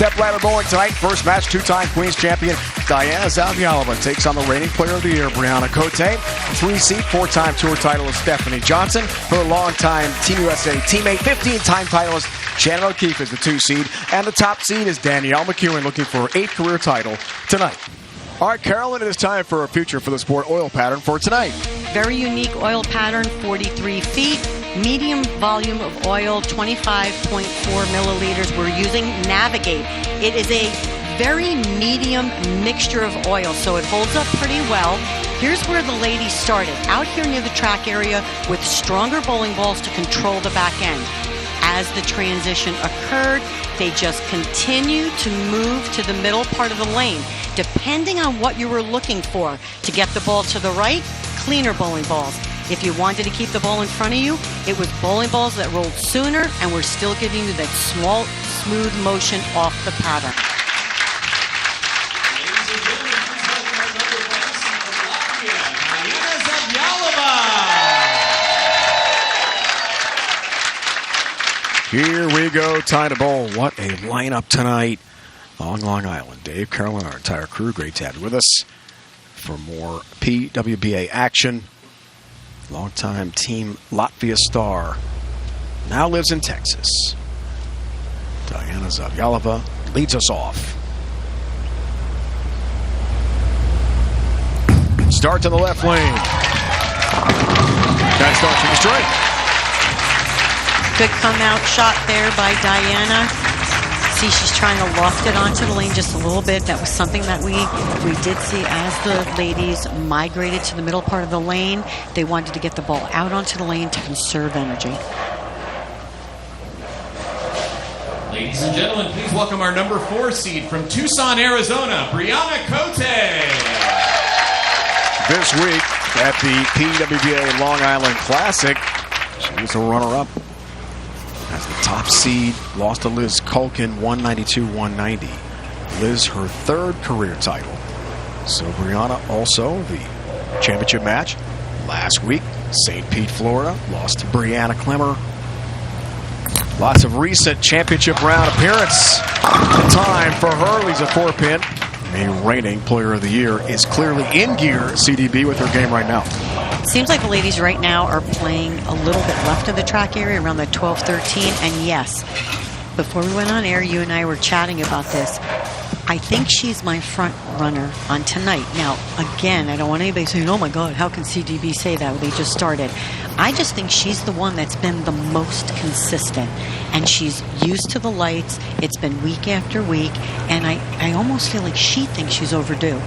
Stepladder bowling tonight. First match, two-time Queens champion Bryanna Zavjalova takes on the reigning player of the year, Bryanna Cote. 3-seed, four-time tour titleist Stephanie Johnson. Her longtime Team USA teammate, 15-time titleist Shannon O'Keefe is the 2-seed. And the top seed is Danielle McEwen, looking for her 8th career title tonight. All right, Carolyn, it is time for a future for the sport oil pattern for tonight. Very unique oil pattern, 43 feet. Medium volume of oil, 25.4 milliliters. We're using Navigate. It is a very medium mixture of oil, so it holds up pretty well. Here's where the ladies started, out here near the track area with stronger bowling balls to control the back end. As the transition occurred, they just continued to move to the middle part of the lane. Depending on what you were looking for, to get the ball to the right, cleaner bowling balls. If you wanted to keep the ball in front of you, it was bowling balls that rolled sooner and were still giving you that small, smooth motion off the pattern. Here we go, time to bowl. What a lineup tonight on Long Island. Dave, Carolyn, our entire crew, great to have you with us for more PWBA action. Longtime Team Latvia star, now lives in Texas. Bryanna Zavjalova leads us off. Start to the left lane. That start from the straight. Good come out shot there by Bryanna. See, she's trying to loft it onto the lane just a little bit. That was something that we did see as the ladies migrated to the middle part of the lane. They wanted to get the ball out onto the lane to conserve energy. Ladies and gentlemen, please welcome our number 4 seed from Tucson, Arizona, Bryanna Cote. This week at the PWBA Long Island Classic, she was a runner-up. As the top seed, lost to Liz Culkin, 192-190. Liz, her 3rd career title. So Bryanna also the championship match last week, St. Pete, Florida, lost to Brianna Clemmer. Lots of recent championship round appearance. Time for her, leads a 4-pin. The reigning player of the year is clearly in gear, CDB, with her game right now. It seems like the ladies right now are playing a little bit left of the track area, around the 12-13. And yes, before we went on air, you and I were chatting about this. I think she's my front runner on tonight. Now, again, I don't want anybody saying, oh my God, how can CDB say that? They just started. I just think she's the one that's been the most consistent. And she's used to the lights. It's been week after week. And I almost feel like she thinks she's overdue.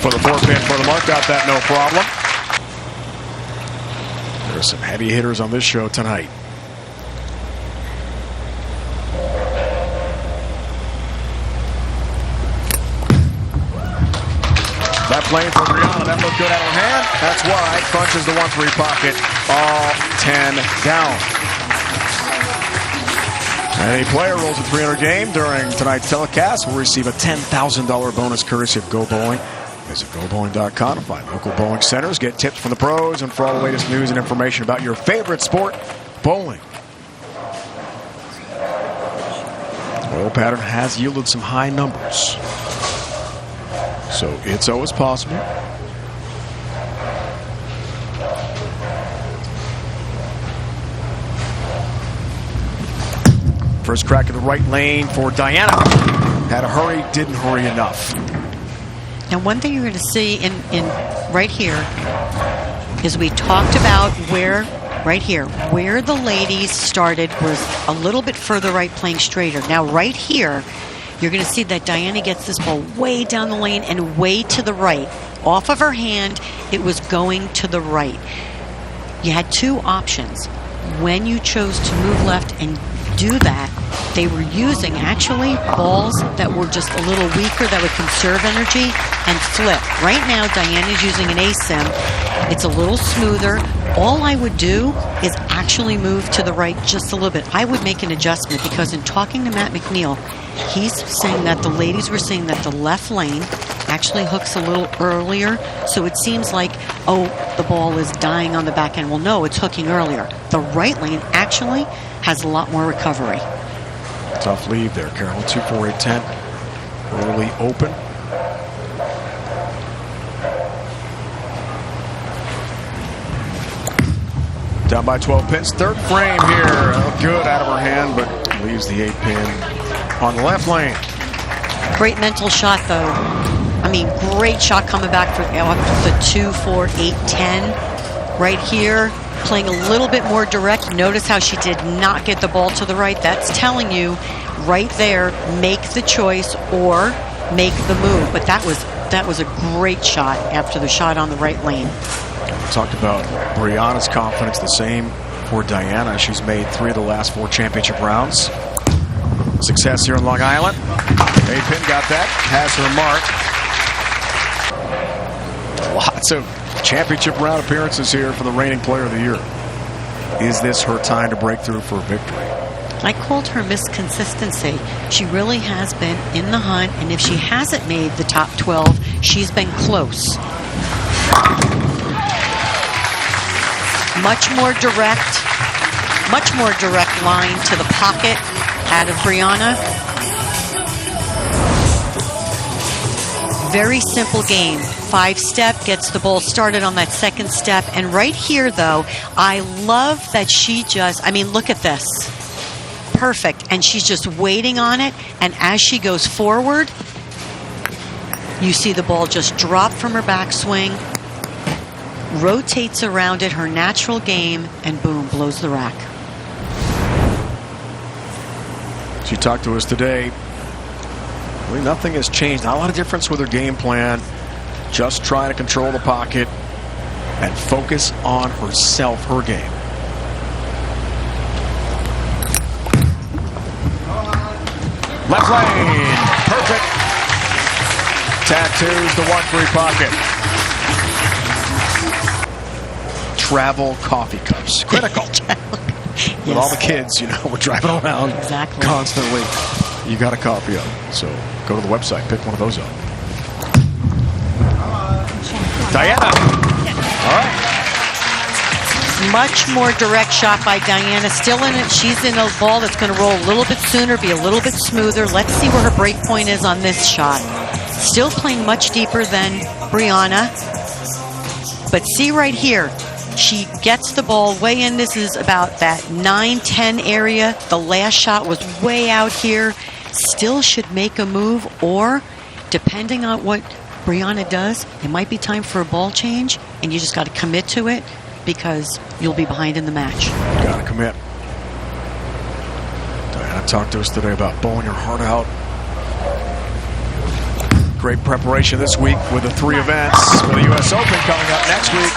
For the 4-pin for the mark, got that no problem. There's some heavy hitters on this show tonight. Left lane for Bryanna, that looked good out of her hand. That's wide, crunches the 1-3 pocket, all 10 down. Any player rolls a 300 game during tonight's telecast will receive a $10,000 bonus courtesy of Go Bowling. Visit GoBowling.com to find local bowling centers, get tips from the pros, and for all the latest news and information about your favorite sport, bowling. Oil pattern has yielded some high numbers, so it's always possible. First crack of the right lane for Bryanna. Had to hurry, didn't hurry enough. And one thing you're going to see in right here is we talked about where the ladies started was a little bit further right, playing straighter. Now right here, you're going to see that Bryanna gets this ball way down the lane and way to the right. Off of her hand, it was going to the right. You had 2 options. When you chose to move left and do that, they were using actually balls that were just a little weaker that would conserve energy and flip. Right now, Bryanna's using an ASIM. It's a little smoother. All I would do is actually move to the right just a little bit. I would make an adjustment because in talking to Matt McNeil, he's saying that the ladies were saying that the left lane actually hooks a little earlier. So it seems like, oh, the ball is dying on the back end. Well, no, it's hooking earlier. The right lane actually has a lot more recovery. Tough lead there, Carolyn. 2-4-8-10. Early open. Down by 12 pins. Third frame here. Good out of her hand, but leaves the 8-pin on the left lane. Great mental shot, though. I mean, great shot coming back for the 2-4-8-10. Right here, playing a little bit more direct. Notice how she did not get the ball to the right. That's telling you right there, make the choice or make the move. But that was a great shot after the shot on the right lane. We talked about Bryanna's confidence, the same for Diana. She's made 3 of the last 4 championship rounds. Success here in Long Island. 8-pin got that, has her mark. Lots of championship round appearances here for the reigning player of the year. Is this her time to break through for a victory? I called her Miss Consistency. She really has been in the hunt, and if she hasn't made the top 12, she's been close. Much more direct line to the pocket out of Bryanna. Very simple game. 5-step, gets the ball started on that second step. And right here, though, I love that she just, I mean, look at this. Perfect. And she's just waiting on it. And as she goes forward, you see the ball just drop from her backswing, rotates around it, her natural game, and boom, blows the rack. She talked to us today. Really nothing has changed. Not a lot of difference with her game plan. Just trying to control the pocket and focus on herself, her game. Left lane. Perfect. Tattoos the 1-3 pocket. Travel coffee cups. Critical. Yes. With all the kids, you know, we're driving around constantly. You got a copy of it. So go to the website, pick one of those up. Diana. All right. Much more direct shot by Diana. Still in it. She's in a ball that's going to roll a little bit sooner, be a little bit smoother. Let's see where her break point is on this shot. Still playing much deeper than Bryanna. But see right here, she gets the ball way in. This is about that 9-10 area. The last shot was way out here. Still should make a move, or depending on what Bryanna does, it might be time for a ball change, and you just got to commit to it because you'll be behind in the match. Got to commit. Diana talked to us today about bowling her heart out. Great preparation this week with the 3 events for the U.S. Open coming up next week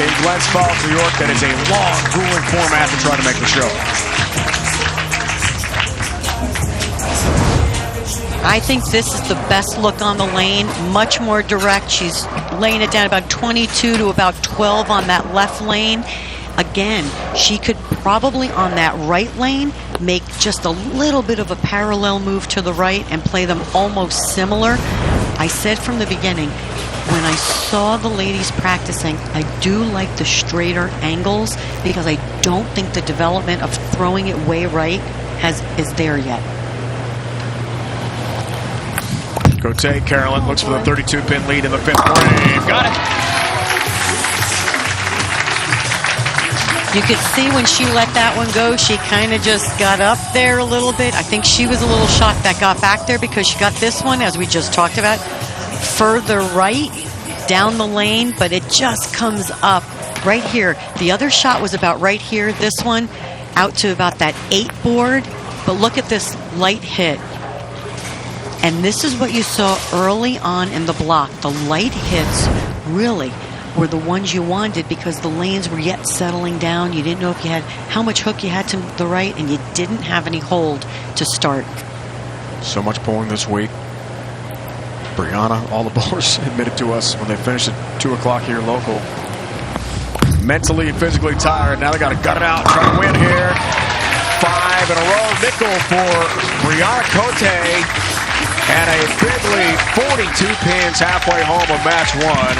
in Glens Falls, New York. That is a long, grueling format to try to make the show. I think this is the best look on the lane. Much more direct. She's laying it down about 22 to about 12 on that left lane. Again, she could probably on that right lane make just a little bit of a parallel move to the right and play them almost similar. I said from the beginning, when I saw the ladies practicing, I do like the straighter angles because I don't think the development of throwing it way right is there yet. Cote, Carolyn looks for the 32-pin lead in the 5th frame. Got it. You could see when she let that one go, she kind of just got up there a little bit. I think she was a little shocked that got back there because she got this one, as we just talked about, further right down the lane, but it just comes up right here. The other shot was about right here. This one out to about that 8 board, but look at this light hit. And this is what you saw early on in the block. The light hits really were the ones you wanted because the lanes were yet settling down. You didn't know if you had how much hook you had to the right, and you didn't have any hold to start. So much bowling this week. Bryanna, all the bowlers admitted to us when they finished at 2 o'clock here local. Mentally and physically tired. Now they got to gut it out, try to win here. 5 in a row. Nickel for Bryanna Cote. And a big lead, 42 pins halfway home of match one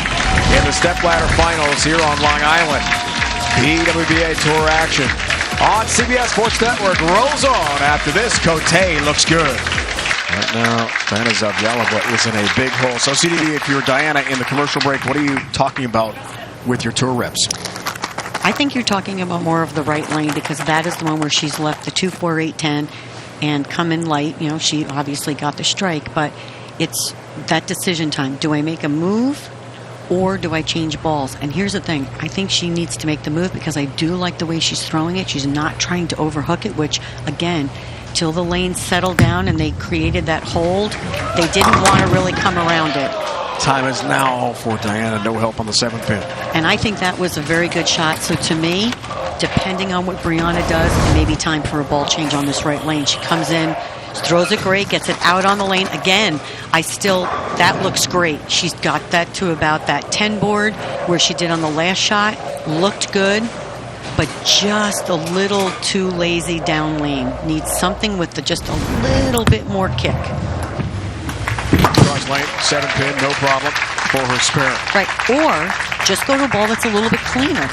in the Stepladder finals here on Long Island. PWBA Tour action on CBS Sports Network rolls on after this. Cote looks good. Right now, Bryanna Zavjalova is in a big hole. So, CDB, if you're Diana in the commercial break, what are you talking about with your tour reps? I think you're talking about more of the right lane, because that is the one where she's left the 2, 4, 8, 10 and come in light. You know, she obviously got the strike, but it's that decision time. Do I make a move or do I change balls? And here's the thing. I think she needs to make the move, because I do like the way she's throwing it. She's not trying to overhook it, which, again, till the lane settled down and they created that hold, they didn't want to really come around it. Time is now for Diana. No help on the 7th pin. And I think that was a very good shot. So to me, depending on what Bryanna does, it may be time for a ball change on this right lane. She comes in, throws it great, gets it out on the lane. Again, that looks great. She's got that to about that 10 board where she did on the last shot. Looked good, but just a little too lazy down lane. Needs something with just a little bit more kick. Cross lane, 7 pin, no problem for her spare. Right, or just go to a ball that's a little bit cleaner,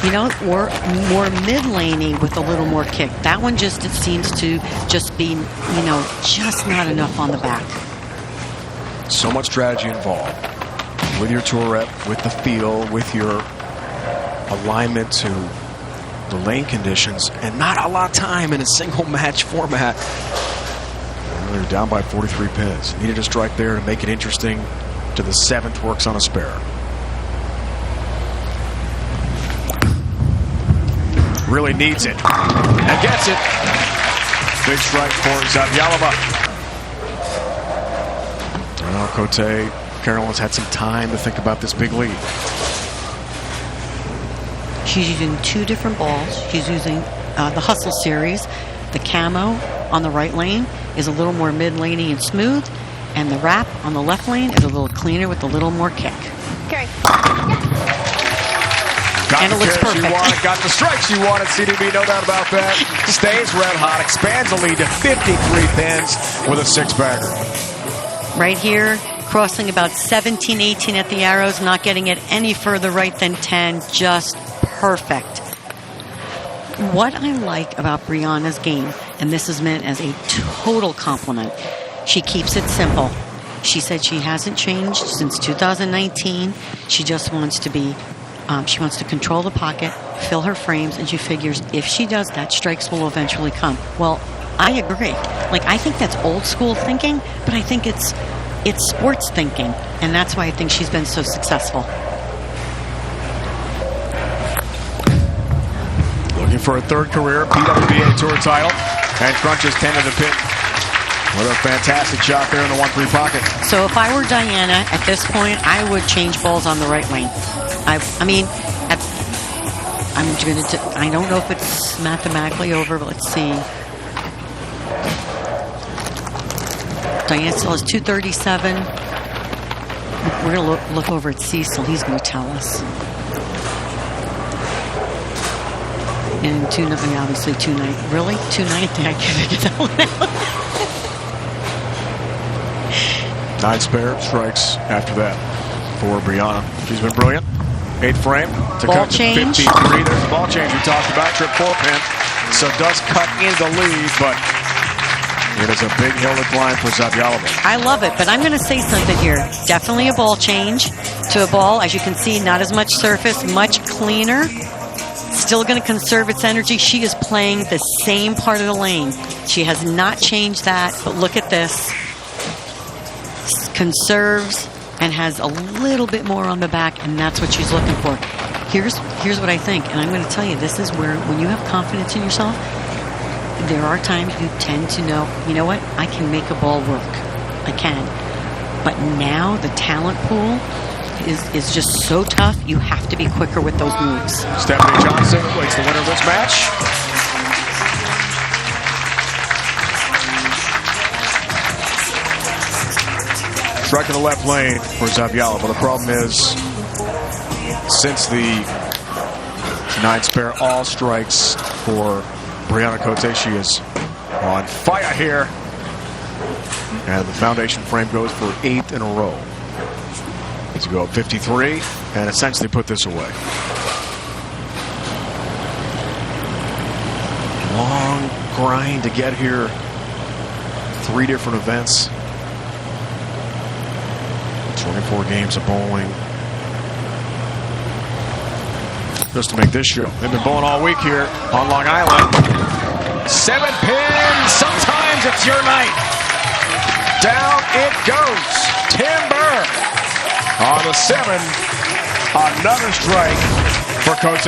you know, or more mid-laney with a little more kick. That one it seems to just be, you know, just not enough on the back. So much strategy involved with your tour rep, with the feel, with your alignment to the lane conditions, and not a lot of time in a single match format. They're down by 43 pins. Needed a strike there to make it interesting. To the 7th, works on a spare. Really needs it. And gets it. Big strike for Zavjalova. Well, Cote, Carolyn's had some time to think about this big lead. She's using 2 different balls. She's using the Hustle Series. The camo on the right lane is a little more mid-laney and smooth, and the wrap on the left lane is a little cleaner with a little more kick. Okay. Got And the it looks carries you perfect. wanted, got the strikes you wanted, CDB, no doubt about that. Stays red hot, expands the lead to 53 pins with a 6-bagger. Right here, crossing about 17, 18 at the arrows, not getting it any further right than 10, just perfect. What I like about Bryanna's game, and this is meant as a total compliment, she keeps it simple. She said she hasn't changed since 2019. She just wants to be, she wants to control the pocket, fill her frames, and she figures if she does that, strikes will eventually come. Well, I agree. Like, I think that's old school thinking, but I think it's sports thinking, and that's why I think she's been so successful. Looking for a 3rd career PWBA Tour title, and crunches 10 to the pin. What a fantastic shot there in the 1-3 pocket. So if I were Diana at this point, I would change balls on the right lane. I don't know if it's mathematically over, but let's see. Diana still has 237. We're going to look over at Cecil. He's going to tell us. And obviously 290. Really? 290? I can't figure that one out. 9 spare strikes after that for Bryanna. She's been brilliant. 8th frame to Ball cut to change. 53. There's the ball change we talked about. Trip 4 pin. So does cut into the lead, but it is a big hill to climb for Zavjalova. I love it, but I'm going to say something here. Definitely a ball change to a ball. As you can see, not as much surface, much cleaner. Still going to conserve its energy. She is playing the same part of the lane. She has not changed that, but look at this. Conserves and has a little bit more on the back, and that's what she's looking for. Here's what I think, and I'm going to tell you, this is where, when you have confidence in yourself, there are times you tend to know, you know what, I can make a ball work. I can. But now the talent pool is just so tough, you have to be quicker with those moves. Stephanie Johnson waits the winner of this match. Strike in the left lane for Zavjalova. The problem is, since the 9 spare, all strikes for Bryanna Cote. She is on fire here. And the foundation frame goes for 8th in a row. To go up 53 and essentially put this away. Long grind to get here. 3 different events. 24 games of bowling. Just to make this show. They've been bowling all week here on Long Island. 7 pins. Sometimes it's your night. Down it goes. Timber on the 7. Another strike for Cote.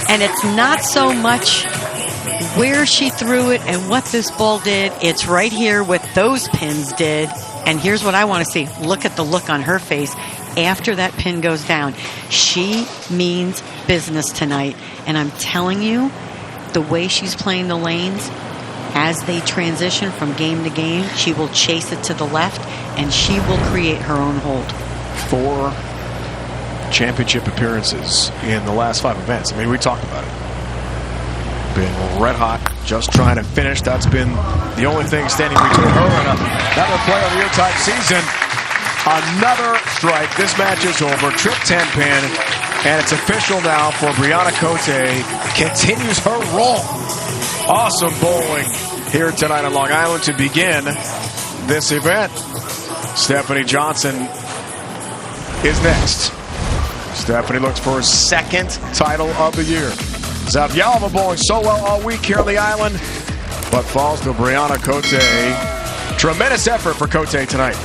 And it's not so much where she threw it and what this ball did. It's right here what those pins did. And here's what I want to see. Look at the look on her face after that pin goes down. She means business tonight. And I'm telling you, the way she's playing the lanes, as they transition from game to game, she will chase it to the left, and she will create her own hold. 4 championship appearances in the last 5 events. I mean, we talked about it. Been red hot, just trying to finish. That's been the only thing standing between her and another player of the year type season. Another strike. This match is over. Trip 10 pin. And it's official now for Bryanna Cote. Continues her roll. Awesome bowling here tonight on Long Island to begin this event. Stephanie Johnson is next. Stephanie looks for her 2nd title of the year. Zavjalova bowling so well all week here on the island, but falls to Bryanna Cote. Tremendous effort for Cote tonight.